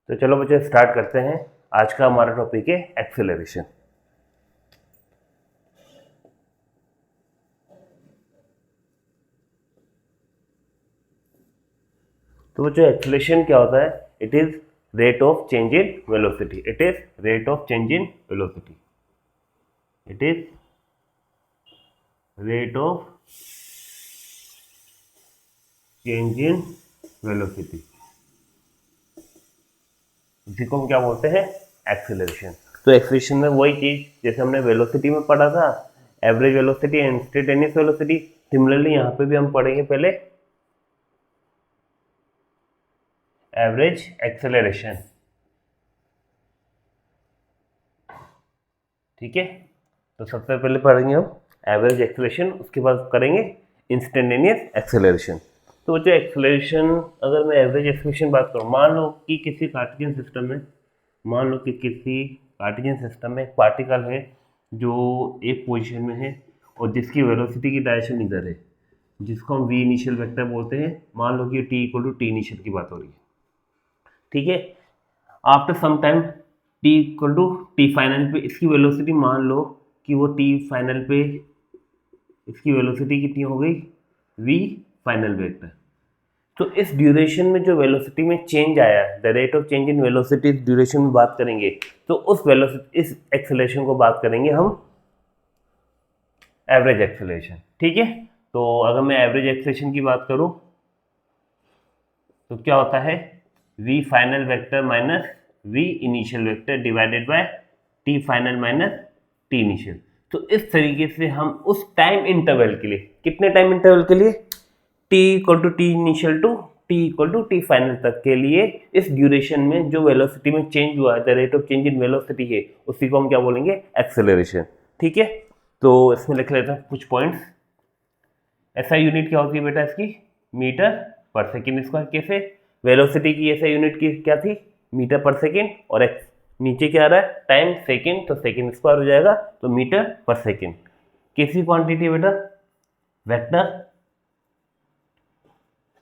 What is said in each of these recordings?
तो चलो बच्चों स्टार्ट करते हैं। आज का हमारा टॉपिक है एक्सेलरेशन। तो बच्चों एक्सेलरेशन क्या होता है? It is rate of change in velocity. It is rate of change in velocity. It is rate of change in velocity. इसी को हम क्या बोलते हैं? एक्सेलरेशन। तो एक्सेलरेशन में वही चीज जैसे हमने वेलोसिटी में पढ़ा था, average velocity, instantaneous velocity, similarly यहाँ पे भी हम पढ़ेंगे पहले एवरेज एक्सेलरेशन। ठीक है, तो सबसे पहले पढ़ेंगे हम एवरेज एक्सेलरेशन, उसके बाद करेंगे इंस्टेंटेनियस एक्सेलरेशन। तो जो एक्सेलरेशन, अगर मैं एवरेज एक्सेलरेशन बात करूँ, मान लो कि किसी कार्टेशियन सिस्टम में एक पार्टिकल है जो एक पोजीशन में है और जिसकी वेलोसिटी की डायरेक्शन इधर है, जिसको हम वी इनिशियल वेक्टर बोलते हैं। मान लो कि T equal to T initial की बात हो रही है। ठीक है, after some time T equal to T final पे इसकी वेलोसिटी, मान लो कि वो टी फाइनल पे इसकी वेलोसिटी कितनी हो गई? V final vector. तो इस ड्यूरेशन में जो वेलोसिटी में चेंज आया, the rate of change in velocity, इस ड्यूरेशन में बात करेंगे तो उस वेलोसिटी, इस एक्सेलरेशन को बात करेंगे हम एवरेज एक्सेलरेशन। ठीक है, तो अगर मैं एवरेज एक्सेलरेशन की बात करूं तो क्या होता है? V final vector minus we initial vector divided by T final minus T initial. तो इस तरीके से हम उस टाइम इंटरवल के लिए, कितने टाइम इंटरवल के लिए? T equal to T initial to T equal to T final तक के लिए इस ड्यूरेशन में जो वेलोसिटी में चेंज हुआ है, the rate of change in velocity है, उसी को हम क्या बोलेंगे? एक्सेलरेशन। ठीक है, तो इसमें लिख लेते हैं कुछ पॉइंट्स। ऐसा यूनिट क्या होती है बेटा इसकी? मीटर पर सेकेंड स्क्वायर। कैसे? वेलोसिटी की ऐसा यूनिट की क्या थी? मीटर पर सेकेंड, और एक्स नीचे क्या आ रहा है? टाइम, सेकेंड, तो सेकेंड स्क्वायर हो जाएगा, तो मीटर पर सेकेंड। कैसी क्वांटिटी है बेटा?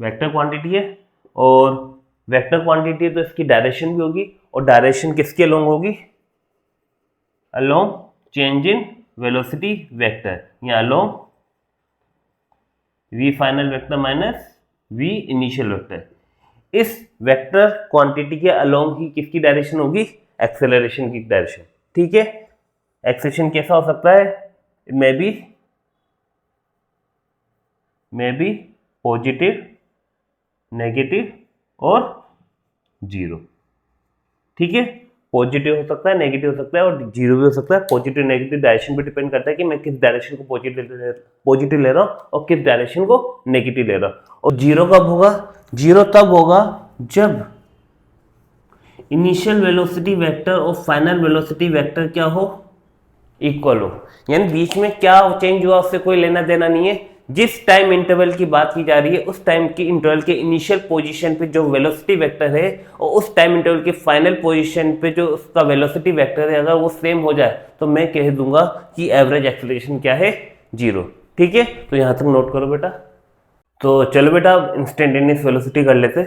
वेक्टर क्वांटिटी है, और वेक्टर क्वांटिटी है तो इसकी डायरेक्शन भी होगी, और डायरेक्शन किसके अलोंग होगी? Along change in velocity vector, या along v final vector minus we initial vector. इस वेक्टर क्वांटिटी के अलोंग ही किसकी डायरेक्शन होगी? एक्सेलरेशन की डायरेक्शन। ठीक है, एक्सेलरेशन कैसा हो सकता है? मे बी पॉजिटिव, नेगेटिव और जीरो। ठीक है, पॉजिटिव हो सकता है, नेगेटिव हो सकता है और जीरो भी हो सकता है। पॉजिटिव नेगेटिव डायरेक्शन पे डिपेंड करता है कि मैं किस डायरेक्शन को पॉजिटिव ले रहा हूँ और किस डायरेक्शन को नेगेटिव ले रहा हूँ। और जीरो कब होगा? जीरो तब होगा जब इनिशियल वेलोसिटी वेक्टर और फाइनल वेलोसिटी वेक्टर क्या हो? इक्वल हो। यानी बीच में क्या चेंज हुआ उससे कोई लेना देना नहीं है। जिस टाइम इंटरवल की बात की जा रही है, उस टाइम के इंटरवल के इनिशियल पोजीशन पे जो वेलोसिटी वेक्टर है और उस टाइम इंटरवल के फाइनल पोजीशन पे जो उसका वेलोसिटी वेक्टर है, अगर वो सेम हो जाए तो मैं कह दूंगा कि एवरेज एक्सेलरेशन क्या है? जीरो। ठीक है, तो यहां तक नोट करो बेटा। तो चलो बेटा इंस्टेंटेनियस वेलोसिटी कर लेते।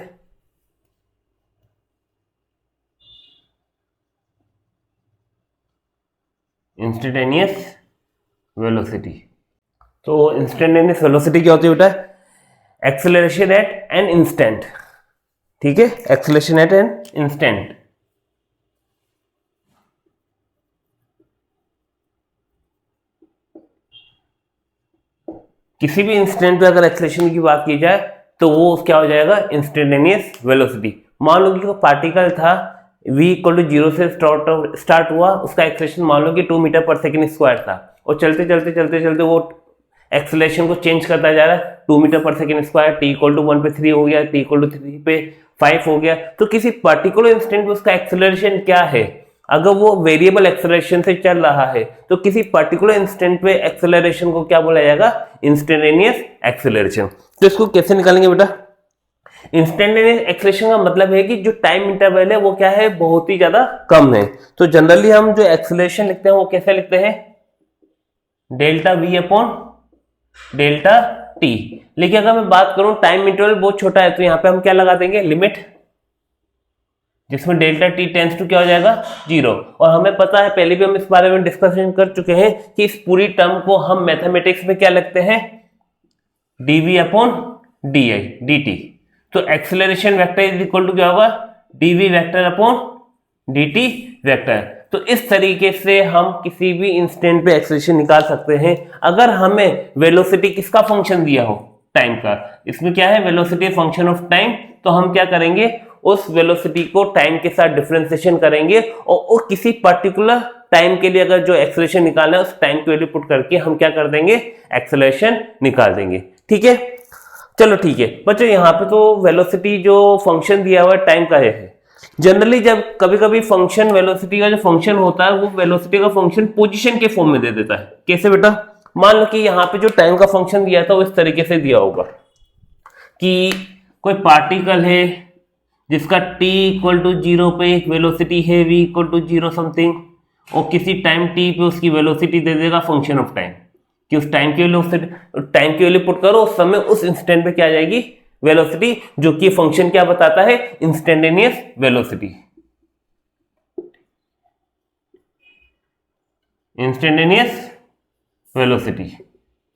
इंस्टेंटेनियस वेलोसिटी, तो इंस्टेंटेनियस वेलोसिटी क्या होती है बेटा? Acceleration at an instant. ठीक है, एक्सेलरेशन एट एन इंस्टेंट। किसी भी इंस्टेंट पे अगर एक्सेलरेशन की बात की जाए तो वो क्या हो जाएगा? Instantaneous velocity. मान लो कि वो पार्टिकल था, v इक्वल टू जीरो से स्टार्ट हुआ, उसका एक्सेलरेशन मान लो कि 2 मीटर पर सेकेंड स्क्वायर था, और चलते चलते चलते चलते वो एक्सेलरेशन को चेंज करता जा रहा है। 2 मीटर पर second square, T equal to 1 पे 3 हो गया, टी इक्वल टू 3 पे 5 हो गया। तो किसी पर्टिकुलर इंस्टेंट पे उसका एक्सेलरेशन क्या है? अगर वो वेरिएबल एक्सेलरेशन से चल रहा है तो किसी पर्टिकुलर इंस्टेंट पे एक्सेलरेशन को क्या बोला जाएगा? Instantaneous acceleration. तो इसको कैसे निकालेंगे बेटा? इंस्टेंटेनियस एक्सेलरेशन का मतलब है कि जो टाइम इंटरवल है वो क्या है? बहुत ही ज्यादा कम है। तो जनरली हम जो एक्सेलरेशन लिखते हैं वो कैसे लिखते हैं? Delta we upon delta T. लेकिन अगर मैं बात करूं टाइम इंटरवल बहुत छोटा है तो यहां पे हम क्या लगा देंगे? लिमिट जिसमें डेल्टा टी टेंस टू क्या हो जाएगा 0। और हमें पता है, पहले भी हम इस बारे में डिस्कशन कर चुके हैं कि इस पूरी टर्म को हम मैथमेटिक्स में क्या लिखते हैं, dv अपॉन dt। तो acceleration vector is equal to क्या होगा, dv vector upon dt vector. तो इस तरीके से हम किसी भी इंस्टेंट पे एक्सेलरेशन निकाल सकते हैं अगर हमें वेलोसिटी किसका फंक्शन दिया हो, टाइम का। इसमें क्या है, वेलोसिटी फंक्शन ऑफ टाइम। तो हम क्या करेंगे, उस वेलोसिटी को टाइम के साथ डिफरेंशिएशन करेंगे और वो किसी पर्टिकुलर टाइम के लिए अगर जो एक्सेलरेशन निकालना है उस टाइम की वैल्यू पुट करके हम क्या कर देंगे, एक्सेलरेशन निकाल देंगे। ठीक है, चलो ठीक है बच्चों, यहाँ पे तो वेलोसिटी जो फंक्शन दिया हुआ है टाइम का है। जनरली जब कभी कभी फंक्शन, वेलोसिटी का जो फंक्शन होता है वो वेलोसिटी का फंक्शन पोजीशन के फॉर्म में दे देता है। कैसे बेटा, मान लो कि यहाँ पे जो टाइम का फंक्शन दिया था वो इस तरीके से दिया होगा कि कोई पार्टिकल है जिसका t इक्वल टू 0 पे एक वेलोसिटी है v इक्वल टू 0 समथिंग, और किसी टाइम t पे उसकी वेलोसिटी दे देगा फंक्शन ऑफ टाइम, कि उस टाइम की वैल्यू पुट करो, उस समय उस इंस्टेंट पे क्या आ जाएगी वेलोसिटी, जो कि फंक्शन क्या बताता है, इंस्टेंटेनियस वेलोसिटी। इंस्टेंटेनियस वेलोसिटी,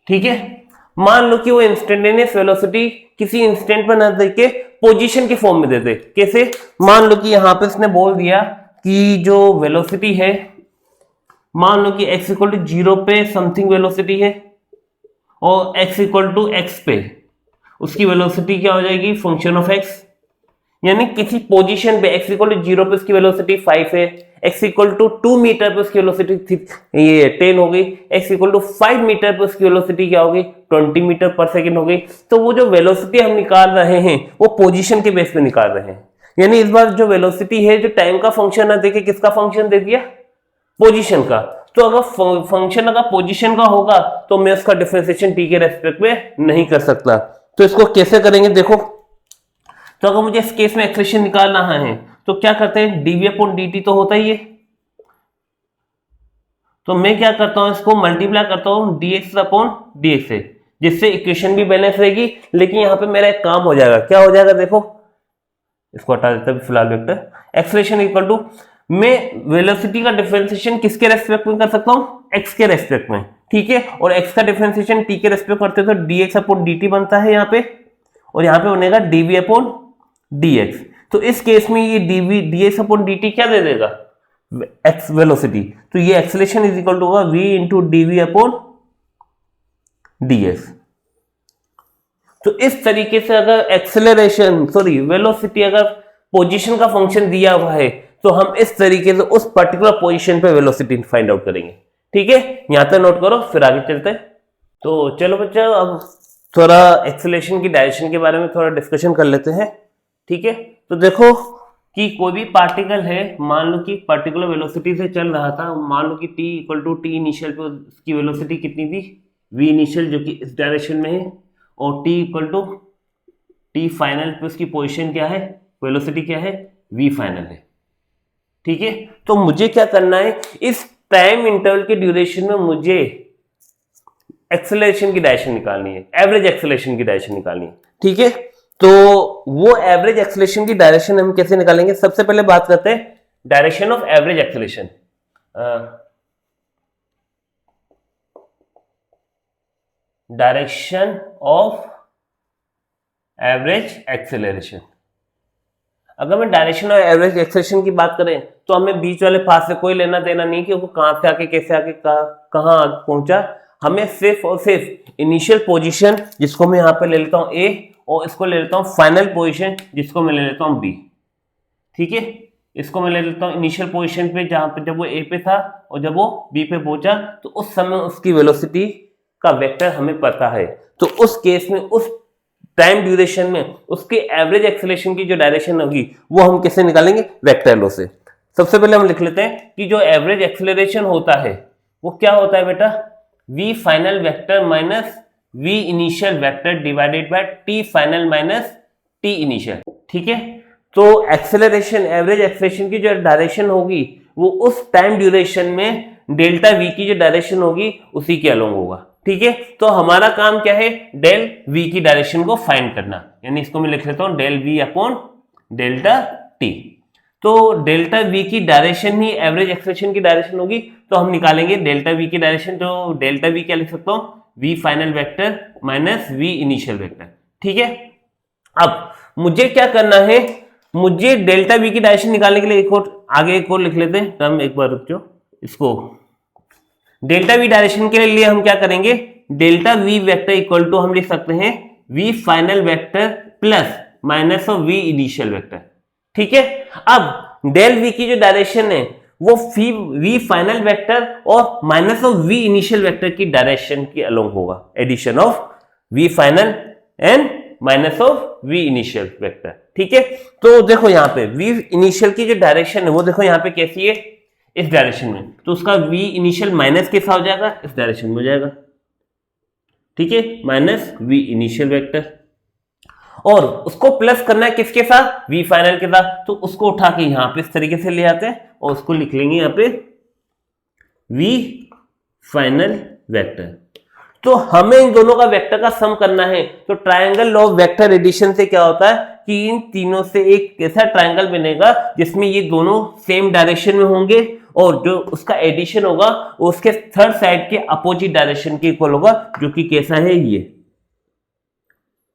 ठीक है। मान लो कि वो इंस्टेंटेनियस वेलोसिटी किसी इंस्टेंट पर न देके पोजीशन के फॉर्म में दे दे। कैसे, मान लो कि यहां पे इसने बोल दिया कि जो वेलोसिटी है, मान लो कि x इक्वल टू 0 पे समथिंग वेलोसिटी है और x इक्वल टू x पे उसकी वेलोसिटी क्या हो जाएगी, फंक्शन ऑफ x। यानी किसी पोजीशन पे x इक्वल टू 0 पे उसकी वेलोसिटी 5 है, x इक्वल टू 2 मीटर पे उसकी वेलोसिटी ये 10 हो गई, x इक्वल टू 5 मीटर पे उसकी वेलोसिटी क्या हो गई, 20 मीटर पर सेकेंड हो गई। तो वो जो वेलोसिटी हम निकाल रहे हैं वो पोजीशन के बेस पे निकाल रहे हैं। यानी इस बार जो वेलोसिटी है, जो टाइम का फंक्शन ना देके किसका फंक्शन दे दिया, पोजीशन का। तो अगर फंक्शन अगर पोजीशन का होगा तो मैं उसका डिफरेंशिएशन t के रेस्पेक्ट में नहीं कर सकता। तो इसको कैसे करेंगे देखो, तो अगर मुझे इस केस में एक्सप्रेशन निकालना है तो क्या करते हैं, dv अपॉन dt तो होता ही है, तो मैं क्या करता हूं, इसको मल्टीप्लाई करता हूं dx अपॉन dx से, जिससे इक्वेशन भी बैलेंस रहेगी। लेकिन यहां पे मेरा एक काम हो जाएगा, क्या हो जाएगा देखो, इसको हटा देता हूं फिलहाल वेक्टर। एक्सप्रेशन इक्वल टू, मैं वेलोसिटी का डिफरेंशिएशन किसके रेस्पेक्ट में कर सकता हूं, x के रेस्पेक्ट में, ठीक है। और x का डिफरेंशिएशन t के रेस्पेक्ट करते तो dx अपॉन dt बनता है यहाँ पे, और यहाँ पे बनेगा dv अपॉन dx। तो इस केस में ये dx अपॉन dt क्या दे देगा, x वेलोसिटी। तो ये एक्सेलरेशन इज इक्वल टू होगा v into dv upon dx। तो इस तरीके से अगर एक्सेलरेशन वेलोसिटी अगर पोजीशन का फंक्शन दिया हुआ है तो हम इस तरीके से उस पर्टिकुलर पोजीशन पे वेलोसिटी फाइंड आउट करेंगे। ठीक है, यहां तक नोट करो, फिर आगे चलते हैं। तो चलो बच्चा, अब थोड़ा एक्सेलरेशन की डायरेक्शन के बारे में थोड़ा डिस्कशन कर लेते हैं। ठीक है, तो देखो कि कोई भी पार्टिकल है, मान लो कि पर्टिकुलर वेलोसिटी से चल रहा था, मान लो कि t equal to T initial पे उसकी वेलोसिटी कितनी थी, v इनिशियल, जो कि इस डायरेक्शन में है, और t equal to T final पे उसकी पोजीशन क्या है, वेलोसिटी क्या है, v फाइनल है। ठीक है, तो मुझे क्या करना है, इस टाइम इंटरवल के ड्यूरेशन में मुझे एक्सेलरेशन की डायरेक्शन निकालनी है, एवरेज एक्सेलरेशन की डायरेक्शन निकालनी है। ठीक है, तो वो एवरेज एक्सेलरेशन की डायरेक्शन हम कैसे निकालेंगे, सबसे पहले बात करते हैं direction of average acceleration. Direction of average acceleration, अगर मैं डायरेक्शन ऑफ एवरेज एक्सेलरेशन की बात करें तो हमें बीच वाले पाथ से कोई लेना देना नहीं कि वो कहां से आके कैसे आके कहां पहुंचा। हमें सिर्फ और सिर्फ इनिशियल पोजीशन, जिसको मैं यहां पे ले लेता हूं A, और इसको ले लेता हूं फाइनल पोजीशन, जिसको मैं ले लेता हूं B। ठीक है, इसको मैं ले लेता हूं इनिशियल पोजीशन पे, जहां पे जब वो A पे था और जब वो B पे पहुंचा तो उस समय उसकी वेलोसिटी का वेक्टर हमें पता है। तो उस केस में उस टाइम ड्यूरेशन में उसके एवरेज एक्सेलरेशन की जो डायरेक्शन होगी वो हम कैसे निकालेंगे, वेक्टर लो से। सबसे पहले हम लिख लेते हैं कि जो एवरेज एक्सेलरेशन होता है वो क्या होता है बेटा, v final vector minus v initial vector divided bye t final minus t initial. ठीक है, तो एक्सेलरेशन, एवरेज एक्सेलरेशन की जो डायरेक्शन होगी वो उस टाइम ड्यूरेशन में डेल्टा v की जो डायरेक्शन होगी उसी के अलोंग होगा। ठीक है, तो हमारा काम क्या है, डेल v की डायरेक्शन को फाइंड करना, यानी इसको मैं लिख लेता हूं del v upon delta t। तो डेल्टा वी की डायरेक्शन ही एवरेज एक्सेलरेशन की डायरेक्शन होगी। तो हम निकालेंगे डेल्टा वी की डायरेक्शन, तो डेल्टा वी क्या लिख सकता हूं, V final vector minus we initial vector. ठीक है, अब मुझे क्या करना है, मुझे डेल्टा वी की डायरेक्शन निकालने के लिए एक और आगे एक और लिख लेते हैं टर्म, एक बार रुक जाओ इसको। डेल्टा वी डायरेक्शन के लिए हम क्या करेंगे, delta V vector equal to हम लिख सकते हैं V final vector plus minus of V initial vector. ठीक है, अब डेल वी की जो डायरेक्शन है वो वी फाइनल वेक्टर और minus of V initial vector की डायरेक्शन के अलोंग होगा, addition of V final and minus of V initial vector. ठीक है, तो देखो यहाँ पे वी इनिशियल की जो डायरेक्शन है वो देखो यहाँ पे कैसी है, इस डायरेक्शन में, तो उसका वी इनिशियल माइनस कैसा हो जाएगा, इस डायरेक्शन में हो जाएगा। ठीक है, माइनस वी इनिशियल वेक्टर, और उसको प्लस करना है किसके साथ, वी फाइनल के साथ, तो उसको उठा के यहां पे इस तरीके से ले आते हैं और उसको लिख लेंगे यहां पे वी फाइनल वेक्टर। तो हमें इन दोनों का वेक्टर का सम करना है, तो triangle law of vector addition से क्या होता है कि इन तीनों से एक ऐसा ट्रायंगल बनेगा जिसमें ये दोनों सेम डायरेक्शन में होंगे और जो उसका एडिशन होगा वो उसके थर्ड साइड के अपोजिट डायरेक्शन के इक्वल होगा, जो कि कैसा है, ये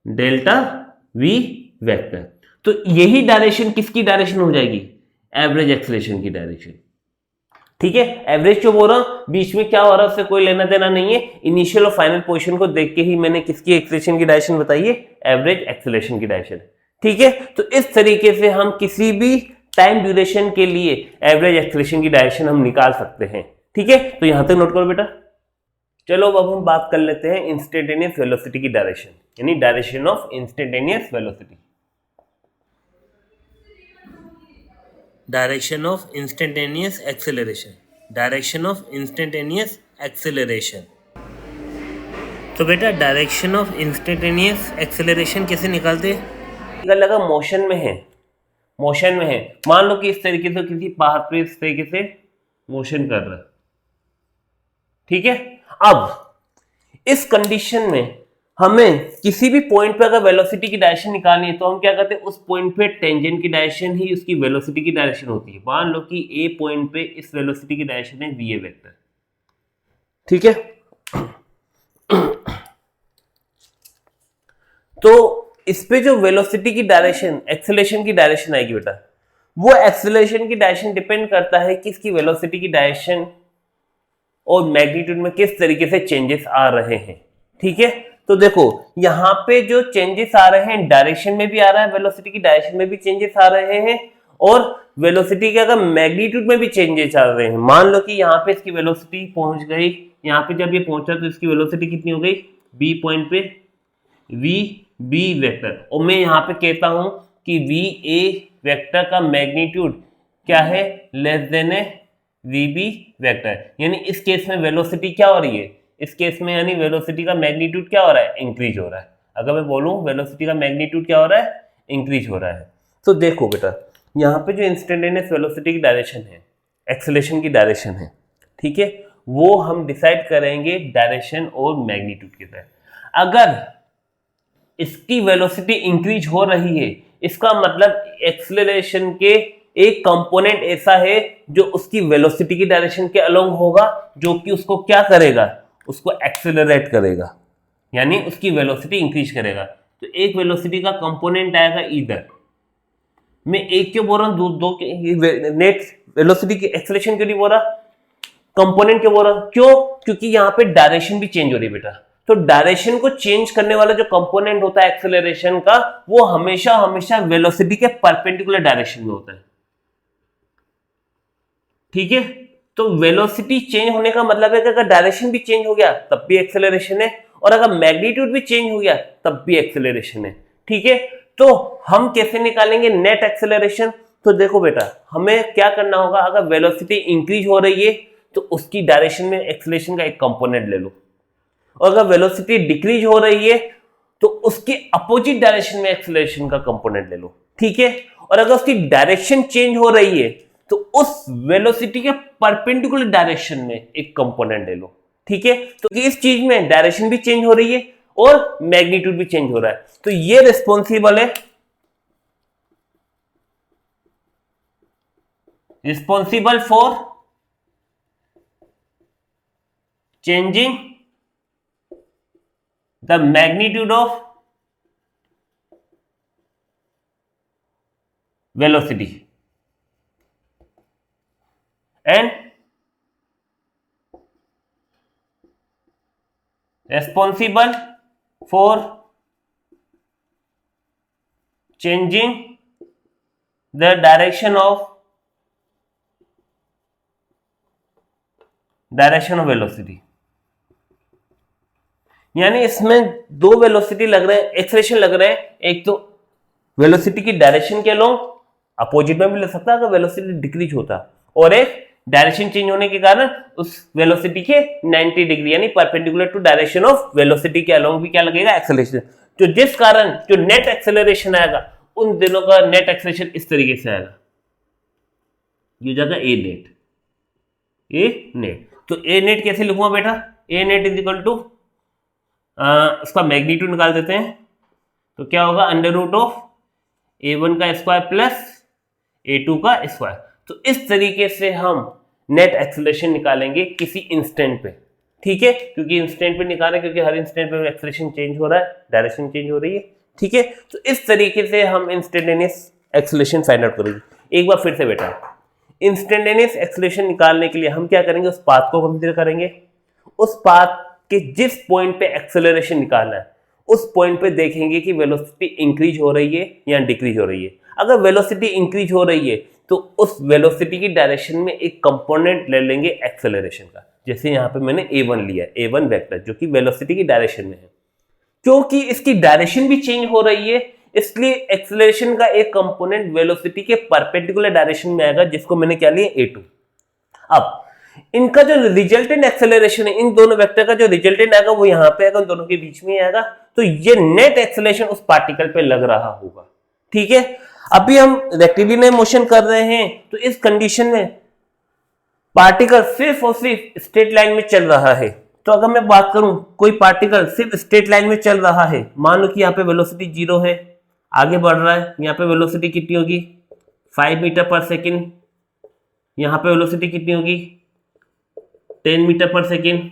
डेल्टा वी वेक्टर। तो यही डायरेक्शन किसकी डायरेक्शन हो जाएगी, एवरेज एक्सेलरेशन की डायरेक्शन। ठीक है, एवरेज जो बोल रहा हूं बीच में क्या हो रहा है उससे कोई लेना देना नहीं है, इनिशियल और फाइनल पोजीशन को देख के ही मैंने किसकी एक्सेलरेशन की डायरेक्शन बताई है, एवरेज एक्सेलरेशन की डायरेक्शन। ठीक है, तो इस तरीके से हम किसी भी टाइम ड्यूरेशन के लिए एवरेज एक्सेलरेशन की डायरेक्शन हम निकाल सकते हैं। ठीक है, तो यहां तक नोट करो बेटा। चलो अब हम बात कर लेते हैं इंस्टेंटेनियस वेलोसिटी की डायरेक्शन, यानी direction of instantaneous velocity. Direction of instantaneous acceleration, direction of instantaneous acceleration. तो बेटा डायरेक्शन ऑफ इंस्टेंटेनियस एक्सेलरेशन कैसे निकालते हैं, अगर लगा मोशन में है, मोशन में है, मान लो कि इस तरीके से किसी पहाड़ पे इस तरीके से मोशन कर रहा है। ठीक है, अब इस कंडीशन में हमें किसी भी पॉइंट पे अगर वेलोसिटी की डायरेक्शन निकालनी है तो हम क्या करते हैं, उस पॉइंट पे टेंजेंट की डायरेक्शन ही उसकी वेलोसिटी की डायरेक्शन होती है। मान लो कि ए पॉइंट पे इस वेलोसिटी की डायरेक्शन है वी ए वेक्टर। ठीक है, तो इस पे जो वेलोसिटी की डायरेक्शन, एक्सेलरेशन की डायरेक्शन आएगी बेटा, वो एक्सेलरेशन की डायरेक्शन डिपेंड करता है कि इसकी वेलोसिटी की डायरेक्शन और मैग्नीट्यूड में किस तरीके से चेंजेस आ रहे हैं। ठीक है, तो देखो यहां पे जो चेंजेस आ रहे हैं डायरेक्शन में भी आ रहा है, वेलोसिटी की डायरेक्शन में भी चेंजेस आ रहे हैं, और वेलोसिटी के अगर मैग्नीट्यूड में भी चेंजेस आ रहे हैं। मान लो कि यहाँ पे इसकी वेलोसिटी पहुंच गई, यहाँ पे जब ये पहुंचा तो इसकी वेलोसिटी कितनी हो गई, बी पॉइंट पे वी बी वेक्टर, और मैं यहाँ पे कहता हूं कि वी ए वेक्टर का मैग्नीट्यूड क्या है, less than A V B vector. यानी इस केस में वेलोसिटी क्या हो रही है, इस केस में यानी वेलोसिटी का मैग्नीट्यूड क्या हो रहा है, इंक्रीज हो रहा है। अगर मैं बोलूं वेलोसिटी का मैग्नीट्यूड क्या हो रहा है, इंक्रीज हो रहा है। तो देखो बेटा यहाँ पे जो इंस्टेंटेनियस वेलोसिटी की डायरेक्शन है, एक्सेलरेशन की डायरेक्शन है, ठीक है, वो हम डिसाइड करेंगे डायरेक्शन और मैग्नीट्यूड के तहत। अगर इसकी वेलोसिटी इंक्रीज हो रही है, इसका मतलब एक्सेलरेशन के एक कंपोनेंट ऐसा है जो उसकी वेलोसिटी की डायरेक्शन के अलोंग होगा, जो कि उसको क्या करेगा, उसको एक्सेलरेट करेगा, यानी उसकी वेलोसिटी इंक्रीज करेगा। तो एक वेलोसिटी का कंपोनेंट आएगा इधर, मैं एक क्यों बोल रहा हूं, दो नेट वेलोसिटी की एक्सेलरेशन क्यों नहीं बोल रहा, कंपोनेंट क्यों बोल रहा हूं, क्यों, क्योंकि यहाँ पे डायरेक्शन भी चेंज हो रही है बेटा। तो डायरेक्शन को चेंज करने वाला जो कंपोनेंट होता है एक्सेलरेशन का, वो हमेशा हमेशा वेलोसिटी के परपेंडिकुलर डायरेक्शन में होता है। ठीक है, तो वेलोसिटी चेंज होने का मतलब है कि अगर डायरेक्शन भी चेंज हो गया तब भी एक्सेलरेशन है, और अगर मैग्नीट्यूड भी चेंज हो गया तब भी एक्सेलरेशन है। ठीक है, तो हम कैसे निकालेंगे नेट एक्सेलरेशन, तो देखो बेटा हमें क्या करना होगा, अगर वेलोसिटी इंक्रीज हो रही है तो उसकी डायरेक्शन में एक्सेलरेशन का एक कंपोनेंट ले लो, और अगर वेलोसिटी डिक्रीज हो रही है तो उसके अपोजिट डायरेक्शन में एक्सेलरेशन का कंपोनेंट ले लो। ठीक है, और अगर उसकी डायरेक्शन चेंज हो रही है तो उस वेलोसिटी के परपेंडिकुलर डायरेक्शन में एक कंपोनेंट ले लो। ठीक है, तो इस चीज में डायरेक्शन भी चेंज हो रही है और मैग्नीट्यूड भी चेंज हो रहा है, तो ये रिस्पॉन्सिबल है responsible for changing the magnitude of velocity and responsible for changing the direction of velocity। यानी इसमें दो वेलोसिटी लग रहे हैं, एक्सेलरेशन लग रहे हैं, एक तो वेलोसिटी की डायरेक्शन के अलोंग अपोजिट में भी लग सकता है अगर वेलोसिटी डिक्रीज होता, और एक डायरेक्शन चेंज होने के कारण उस वेलोसिटी के 90 डिग्री यानी perpendicular to direction of velocity के अलोंग भी क्या लगेगा, एक्सेलरेशन। तो जिस कारण जो नेट एक्सेलरेशन आएगा उन दिनों का नेट एक्सेलरेशन इस तरीके से आएगा, ये जाएगा ए नेट। ए नेट तो ए नेट कैसे लिखूंगा बेटा, ए नेट इज इक्वल टू उसका मैग्नीट्यूड निकाल देते हैं, तो क्या होगा अंडर रूट ऑफ a1 का स्क्वायर प्लस a2 का स्क्वायर। तो इस तरीके से हम नेट एक्सेलरेशन निकालेंगे किसी इंस्टेंट पे, ठीक है, क्योंकि इंस्टेंट पे निकालें क्योंकि हर इंस्टेंट पे एक्सेलरेशन चेंज हो रहा है, डायरेक्शन चेंज हो रही है, ठीक है। तो इस तरीके से हम इंस्टेंटेनियस एक्सेलरेशन फाइंड आउट करेंगे। एक बार फिर से बेटा, इंस्टेंटेनियस एक्सेलरेशन निकालने के लिए हम क्या करेंगे, उस पाथ को कंसीडर करेंगे, उस पाथ के जिस पॉइंट पे एक्सेलरेशन निकालना है उस पॉइंट पे देखेंगे कि वेलोसिटी इंक्रीज हो रही है या डिक्रीज हो रही है। अगर वेलोसिटी इंक्रीज हो रही है तो उस वेलोसिटी की डायरेक्शन में एक कंपोनेंट ले लेंगे एक्सेलरेशन का, जैसे यहाँ पे मैंने a1 लिया, a1 वेक्टर जो कि वेलोसिटी की डायरेक्शन में है। क्योंकि इसकी डायरेक्शन भी चेंज हो रही है इसलिए एक्सेलरेशन का एक कंपोनेंट वेलोसिटी के परपेंडिकुलर डायरेक्शन में आएगा, जिसको मैंने क्या लिया, a2। अब इनका जो रिजल्टेंट एक्सेलरेशन है, इन दोनों वेक्टर का जो रिजल्टेंट आएगा वो यहाँ पे आएगा, उन दोनों के बीच में आएगा, तो ये नेट एक्सेलरेशन उस पार्टिकल पे लग रहा होगा, ठीक है। अभी हम रेक्टिलिनियर मोशन कर रहे हैं तो इस कंडीशन में पार्टिकल सिर्फ और सिर्फ स्ट्रेट लाइन में चल रहा है। तो अगर मैं बात करूं कोई पार्टिकल सिर्फ स्ट्रेट लाइन में चल रहा है, मान लो कि यहाँ पे वेलोसिटी 0 है, आगे बढ़ रहा है, यहाँ पे वेलोसिटी कितनी होगी 5 मीटर पर सेकेंड, यहाँ पे वेलोसिटी कितनी होगी 10 मीटर पर सेकेंड।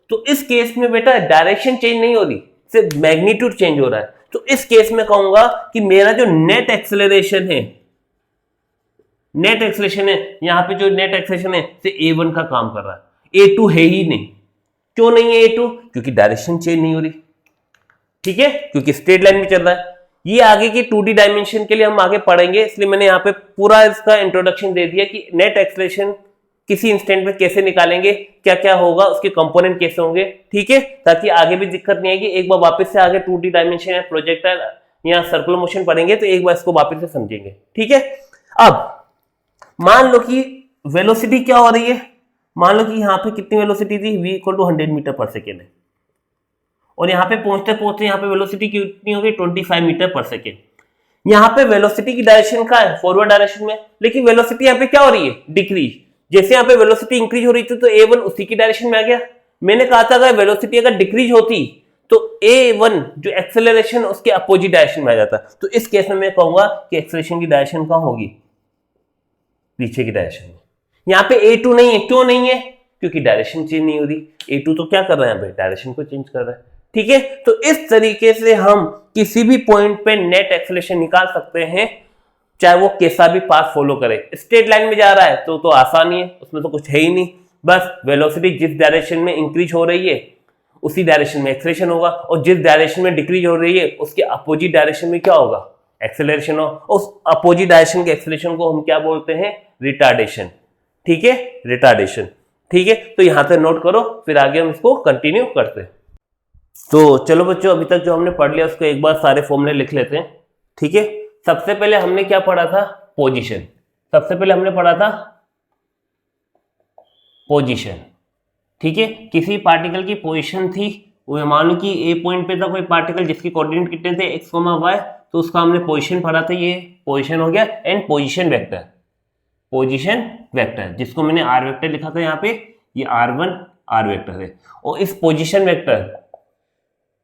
तो इस केस में बेटा डायरेक्शन चेंज नहीं हो रही, सिर्फ मैग्नीट्यूड चेंज हो रहा है। तो इस केस में कहूंगा कि मेरा जो नेट एक्सेलरेशन है, नेट एक्सेलरेशन है, यहाँ पे जो नेट एक्सेलरेशन है से a1 का काम कर रहा है, a2 है ही नहीं। क्यों नहीं है a2? क्योंकि डायरेक्शन चेंज नहीं हो रही, ठीक है, क्योंकि स्ट्रेट लाइन में चल रहा है। ये आगे की 2D डायमेंशन के लिए हम आगे पढ़ेंगे, इसलिए मैंने यहाँ पे पूरा इसका इंट्रोडक्शन दे दिया कि नेट एक्सेलरेशन किसी इंस्टेंट में कैसे निकालेंगे, क्या क्या होगा, उसके कंपोनेंट कैसे होंगे, ठीक है, ताकि आगे भी दिक्कत नहीं आएगी। एक बार वापस से आगे 2D डायमेंशन या प्रोजेक्टर या सर्कुलर मोशन पढ़ेंगे तो एक बार इसको वापस से समझेंगे, ठीक है। अब मान लो कि वेलोसिटी क्या हो रही है, मान लो कि यहाँ पे कितनी वेलोसिटी थी, v = 100 मीटर पर सेकेंड है, और यहाँ पे पहुंचते पहुंचते यहाँ पे वेलोसिटी कितनी होगी 25 मीटर पर सेकेंड। यहाँ पे वेलोसिटी की डायरेक्शन क्या है, फॉरवर्ड डायरेक्शन में, लेकिन वेलोसिटी यहाँ पे क्या हो रही है, डिक्रीज। जैसे यहाँ पे वेलोसिटी इंक्रीज हो रही थी तो a1 उसी की डायरेक्शन में आ गया। मैंने कहा था अगर वेलोसिटी अगर डिक्रीज होती तो a1 जो एक्सेलरेशन उसके अपोजिट डायरेक्शन में आ जाता। तो इस केस में मैं कहूंगा कि एक्सेलरेशन की डायरेक्शन कहां होगी, पीछे की डायरेक्शन में। यहाँ पे a2 नहीं है, क्यों नहीं है, क्योंकि डायरेक्शन चेंज नहीं हो रही। a2 तो क्या कर रहा है यहाँ पे, डायरेक्शन को चेंज कर रहा है, ठीक है। तो इस तरीके से हम किसी भी पॉइंट पे नेट एक्सेलरेशन निकाल सकते हैं, चाहे वो कैसा भी पाथ फॉलो करे। स्ट्रेट लाइन में जा रहा है तो आसान ही है, उसमें तो कुछ है ही नहीं, बस वेलोसिटी जिस डायरेक्शन में इंक्रीज हो रही है उसी डायरेक्शन में एक्सेलरेशन होगा, और जिस डायरेक्शन में डिक्रीज हो रही है उसके अपोजिट डायरेक्शन में क्या होगा, एक्सेलरेशन हो। उस अपोजिट डायरेक्शन के एक्सेलरेशन को हम क्या बोलते हैं, रिटार्डेशन, ठीक है, रिटार्डेशन, ठीक है। तो यहां तक नोट करो, फिर आगे हम इसको कंटिन्यू करते हैं। तो चलो बच्चों, अभी तक जो हमने पढ़ लिया उसको एक बार सारे फॉर्मूले लिख लेते हैं, ठीक है। सबसे पहले हमने क्या पढ़ा था, पोजीशन। सबसे पहले हमने पढ़ा था पोजीशन, ठीक है। किसी पार्टिकल की पोजीशन थी, वो मान लो कि ए पॉइंट पे था कोई पार्टिकल जिसके कोऑर्डिनेट कितने थे x, y, तो उसका हमने पोजीशन पढ़ा था, ये पोजीशन हो गया। And position vector, position vector जिसको मैंने r वेक्टर लिखा था यहाँ पे, ये r1 r वेक्टर है। और इस पोजीशन वेक्टर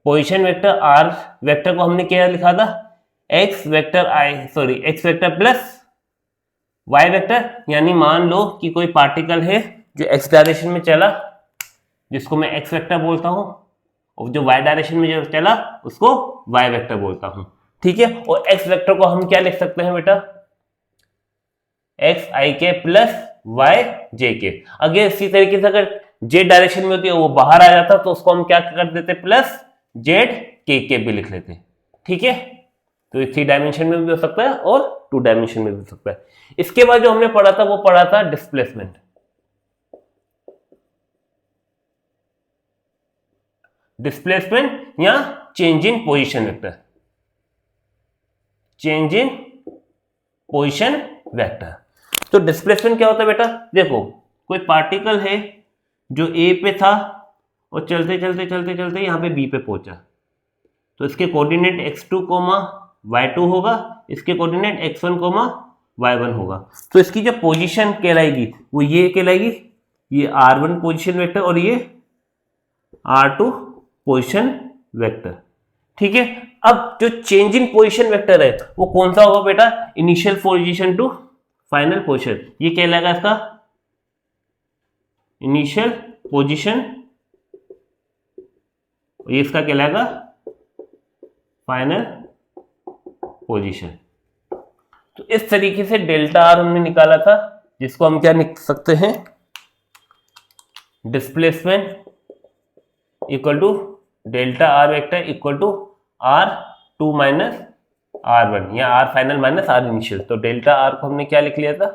r वेक्टर को हमने क्या लिखा था, x vector plus Y vector यानी मान लो कि कोई पार्टिकल है जो एक्स डायरेक्शन में चला, जिसको मैं एक्स वेक्टर बोलता हूं, और जो वाई डायरेक्शन में जो चला उसको वाई वेक्टर बोलता हूं, ठीक है। और एक्स वेक्टर को हम क्या लिख सकते हैं बेटा, एक्स आई के प्लस वाई जे के। अगर इसी तरीके से अगर जेड डायरेक्शन में होती है वो बाहर आ जाता तो उसको हम क्या कर देते, प्लस जेड के भी लिख लेते, ठीक है। तो 3 डायमेंशन में भी हो सकता है और 2 डायमेंशन में भी हो सकता है। इसके बाद जो हमने पढ़ा था वो पढ़ा था डिस्प्लेसमेंट। डिस्प्लेसमेंट या change in position vector, change in position vector. तो डिस्प्लेसमेंट क्या होता है बेटा, देखो कोई पार्टिकल है जो ए पे था और चलते चलते चलते चलते यहाँ पे बी पे पहुंचा, तो इसके कोऑर्डिनेट x2, y2 होगा, इसके कोऑर्डिनेट x1, y1 होगा। तो इसकी जो पोजीशन कहलाएगी वो ये कहलाएगी, ये r1 पोजीशन वेक्टर और ये r2 पोजीशन वेक्टर, ठीक है। अब जो चेंज इन पोजीशन वेक्टर है वो कौन सा होगा बेटा, initial position to final position, ये कहलाएगा इसका इनिशियल पोजीशन, ये इसका कहलाएगा फाइनल पोजीशन। तो इस तरीके से डेल्टा आर हमने निकाला था, जिसको हम क्या लिख सकते हैं, displacement equal to delta R vector equal to R2 minus R1 या R final minus R initial. तो डेल्टा आर को हमने क्या लिख लिया था,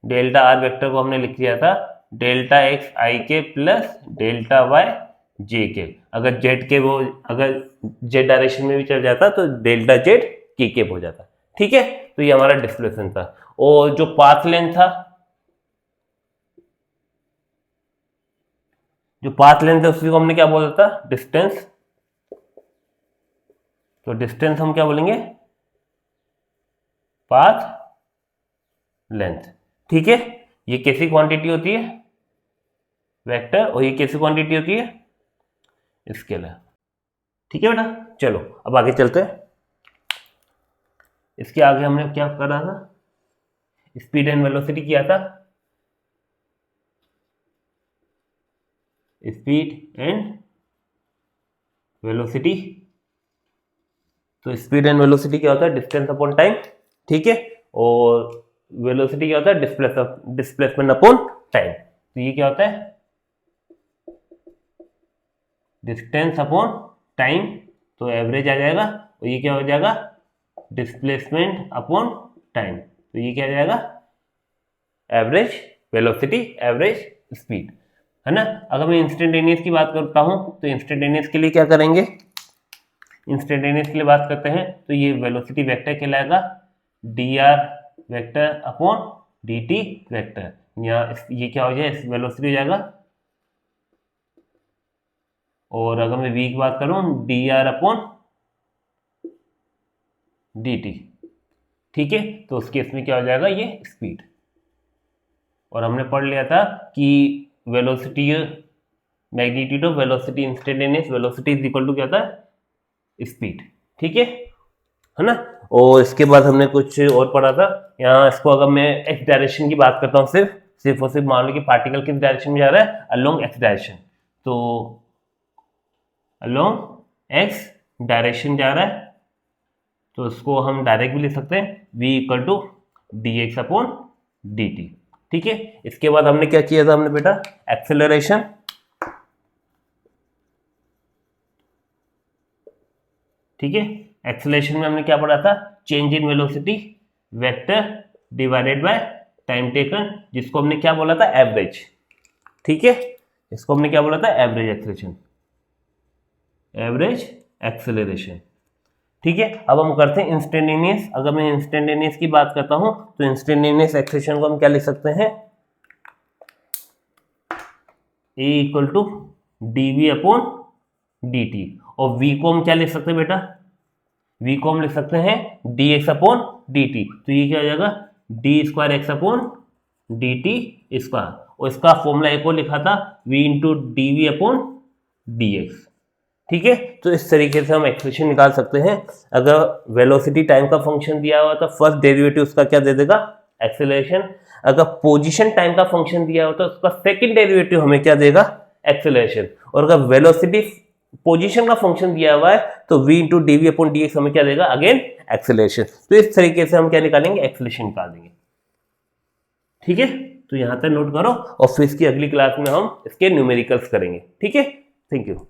डेल्टा आर वेक्टर को हमने लिख लिया था डेल्टा एक्स आई के प्लस डेल्टा वाई जे के। अगर जेड के वो अगर जेड डायरेक्शन में भी चल जाता तो डेल्टा जेड के हो जाता, ठीक है। तो ये हमारा डिस्प्लेसमेंट था। और जो पाथ लेंथ था, जो पाथ लेंथ है उसको हमने क्या बोला था, डिस्टेंस। तो डिस्टेंस हम क्या बोलेंगे, पाथ लेंथ, ठीक है। ये कैसी क्वांटिटी होती है, वेक्टर, और ये कैसी क्वांटिटी होती है, स्केलर, ठीक है बेटा। चलो अब आगे चलते हैं। इसके आगे हमने क्या करा था, स्पीड एंड वेलोसिटी किया था, स्पीड एंड वेलोसिटी। तो स्पीड एंड वेलोसिटी क्या होता है, डिस्टेंस अपॉन टाइम, ठीक है। और वेलोसिटी क्या होता है, डिस्प्लेसमेंट अपॉन टाइम। तो ये क्या होता है, डिस्टेंस अपॉन टाइम, तो एवरेज आ जाएगा। और ये क्या हो जाएगा, डिस्प्लेसमेंट अपॉन टाइम, तो ये क्या आ जाएगा, एवरेज वेलोसिटी, एवरेज स्पीड, है ना। अगर मैं इंस्टेंटेनियस की बात करता हूं तो इंस्टेंटेनियस के लिए क्या करेंगे, इंस्टेंटेनियस के लिए बात करते हैं तो ये वेलोसिटी वेक्टर कहलाएगा D R vector upon D T vector, या ये क्या हो जाए, वेलोसिटी हो जाएगा। और अगर मैं वी की बात करूं, D R upon D T, ठीक है। तो उस केस में क्या हो जाएगा, ये स्पीड। और हमने पढ़ लिया था कि velocity, magnitude of velocity instantaneous velocity is equal to क्या था, स्पीड, ठीक है ना। और इसके बाद हमने कुछ और पढ़ा था यहाँ, इसको अगर मैं एक्स डायरेक्शन की बात करता हूँ, सिर्फ और सिर्फ मान लो कि पार्टिकल किस डायरेक्शन में जा रहा है, अलोंग एक्स डायरेक्शन। तो अलोंग एक्स डायरेक्शन जा रहा है, तो उसको हम डायरेक्ट भी लिख सकते हैं, v equal to D X upon D T, ठीक है। इसके बाद हमने क्या किया था, हमने बेटा एक्सेलरेशन, ठीक है। एक्सेलरेशन में हमने क्या पढ़ा था, change in velocity vector divided by time taken, जिसको हमने क्या बोला था, एवरेज, ठीक है। इसको हमने क्या बोला था, एवरेज एक्सेलरेशन, एवरेज एक्सेलरेशन, ठीक है। अब हम करते हैं इंस्टेंटेनियस। अगर मैं इंस्टेंटेनियस की बात करता हूं तो इंस्टेंटेनियस एक्सेलरेशन को हम क्या लिख सकते हैं, A equal to D V upon D T. और v को हम क्या लिख सकते हैं बेटा, v को हम लिख सकते हैं D X upon D T. तो ये क्या हो जाएगा, D square X upon D T square. और इसका फॉर्मूला एक और लिखा था, v into D V upon D X, ठीक है। तो इस तरीके से हम एक्सप्रेशन निकाल सकते हैं। अगर वेलोसिटी टाइम का फंक्शन दिया हुआ तो फर्स्ट डेरिवेटिव उसका क्या दे देगा, एक्सेलरेशन। अगर पोजीशन टाइम का फंक्शन दिया हुआ तो उसका सेकंड डेरिवेटिव हमें क्या देगा, एक्सेलरेशन। और अगर वेलोसिटी पोजीशन का फंक्शन दिया हुआ है तो v into D V upon D X हमें क्या देगा, अगेन एक्सेलरेशन। तो इस तरीके से हम क्या निकालेंगे, एक्सेलरेशन निकाल देंगे। ठीक है, तो यहां तक नोट करो और फिर इसकी अगली क्लास में हम इसके न्यूमेरिकल्स करेंगे। ठीक है, थैंक यू।